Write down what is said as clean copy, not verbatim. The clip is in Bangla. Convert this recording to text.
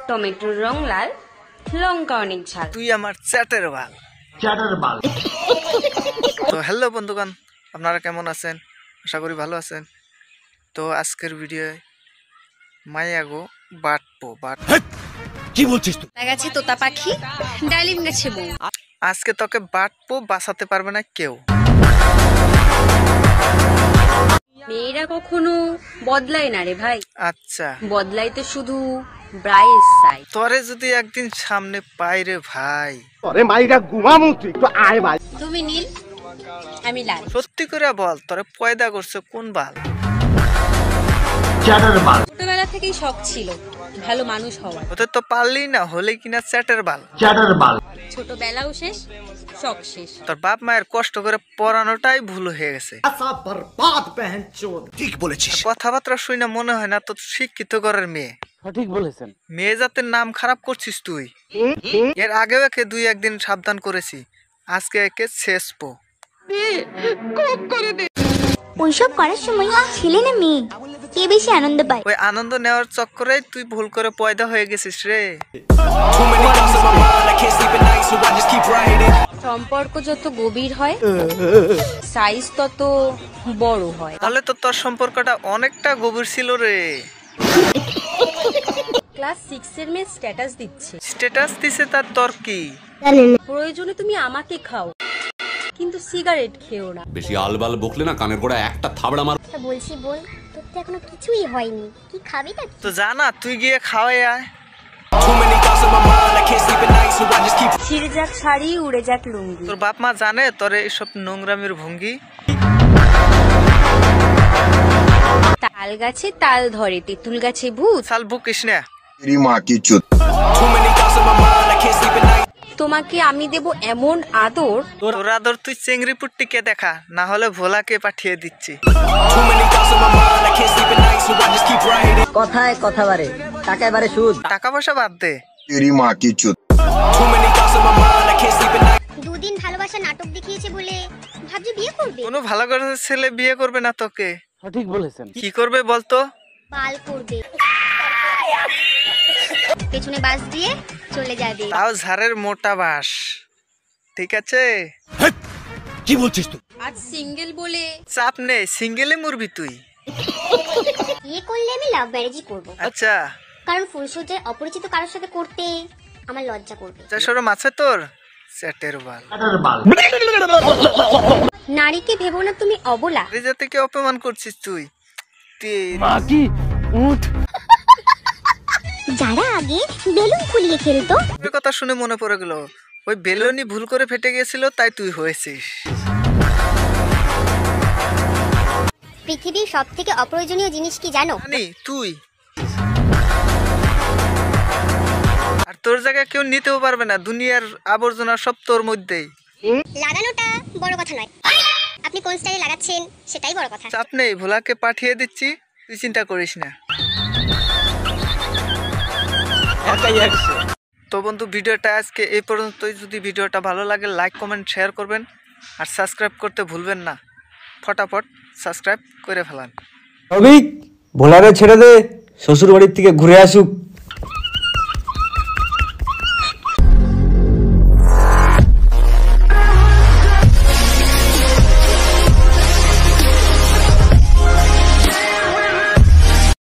টমেটোর রং লাল, লঙ্কা অনেক ঝাল। তুই আমার চ্যাটের বাল। তো হ্যালো বন্ধুগণ, আপনারা কেমন আছেন? আশা করি ভালো আছেন। তো আজকের ভিডিও মাইয়াগো বাটপো কি বলছিস তুই? গাছে তোতা পাখি, ডালিম গাছে বউ। আজকে তোকে বাটপো বাঁচাতে পারবে না কেউ। মেয়েরা কখনো বদলায় না রে ভাই। আচ্ছা, বদলাই তো শুধু ব্রাইস সাইড। তোরে যদি একদিন সামনে পাই রে ভাই, আরে মাইরা ঘুমামু, তুই একটু আয় ভাই। তুমি নীল, আমি লাল। সত্যি করে বল, তোরে পয়দা করছে কোন বাল? ছোটবেলা থেকেই শখ ছিল ভালো মানুষ হওয়ার। ওতে তো পারলি না, হলে কিনা চ্যাটের বাল। ছোটবেলাও শেষ, শখ শেষ। তোর বাপ মায়ের কষ্ট করে পড়ানোটাই ভুল হয়ে গেছে। ঠিক বলেছিস। কথাবার্তা শুনে মনে হয় না তো শিক্ষিত ঘরের মেয়ে। সঠিক বলেছেন। মেয়ে জাতের নাম খারাপ করছিস তুই। এর আগেও একে দুই একদিন সাবধান করেছি, আজকে একে শেষ পো। ওইসব করার সময় ছেলে না মেয়ে কে বেশি আনন্দ পায়? ওই আনন্দ নেওয়ার চক্করে তুই ভুল করে পয়দা হয়ে গেছিস রে। সম্পর্ক যত গভীর হয়, সাইজ তত বড় হয়। তাহলে তো তোর সম্পর্কটা অনেকটা গভীর ছিল রে। ক্লাস 6 এর মেয়ে স্ট্যাটাস দিচ্ছে, স্ট্যাটাস দিছে তার তোর কি? প্রয়োজনে তুমি আমাকে খাও কিন্তু সিগারেট খেও না। বেশি আলবাল বকলে না কানের গোড়া একটা থাবড়া মার। বলছি বল, তোর তো এখনো কিছুই হয়নি, কি খাবি তা? তো জানা তুই গিয়ে খাওয়াই আয়। ছিঁড়ে যাক শাড়ি, উড়ে যাক লুঙ্গি। তোর বাপ মা জানে তোর এইসব নোংরামির ভঙ্গি? তাল গাছে তাল ধরে, তেঁতুল গাছে ভূত। সাল বুকিস না। তোমাকে আমি দেব এমন আদর, তোর আদর তুই চেংড়ি পুট্টিকে দেখা, না হলে ভোলাকে পাঠিয়ে দিচ্ছি। কথায় কথা বাড়ে, টাকায় বাড়ে সুদ। টাকা পয়সা বাদ দে। দুদিন ভালোবাসা নাটক দেখিয়েছে বলে ভাবছি বিয়ে করবে? কোনো ভালো করে ছেলে বিয়ে করবে না তোকে। সঠিক বলেছেন। কি করবে বলতো? বাল করবে, পেছনে বাস দিয়ে চলে যাবে। তাও ঝাড়ের মোটা বাস। ঠিক আছে, কি বলছিস তুই? আজ সিঙ্গেল বলে চাপ নেই, সিঙ্গেলে মরবি তুই। বিয়ে করলে আমি লাভ ম্যারেজই করব, আচ্ছা, কারণ ফুলসজ্জায় অপরিচিত কারোর সাথে করতে আমার লজ্জা করবে। সরম আছে তোর চ্যাটের বাল। নারীকে ভেবো না তুমি অবলা। এই জাতিকে অপমান করছিস তুই। মা কি উঠ। যারা আগে বেলুন ফুলিয়ে খেলতো, তোর কথা শুনে মনে পড়ে গেল, ওই বেলুনই ভুল করে ফেটে গেছিল, তাই তুই হয়েছিস। পৃথিবীর সব থেকে অপ্রয়োজনীয় জিনিস কি জানো? জানি, তুই। আর তোর জায়গায় কেউ নিতেও পারবে না, দুনিয়ার আবর্জনা সব তোর মধ্যেই। লাগানোটা বড় কথা নয়, আপনি কোন স্টাইলে লাগাচ্ছেন সেটাই বড় কথা। চাপ নেই, ভোলাকে পাঠিয়ে দিচ্ছি, তুই চিন্তা করিস না। তো বন্ধু, ভিডিওটা আজকে এই পর্যন্তই। যদি ভিডিওটা ভালো লাগে লাইক কমেন্ট শেয়ার করবেন, আর সাবস্ক্রাইব করতে ভুলবেন না। ফটাফট সাবস্ক্রাইব করে ফেলান। ভোলারে ছেড়ে দে, শ্বশুর বাড়ির থেকে ঘুরে আসুক।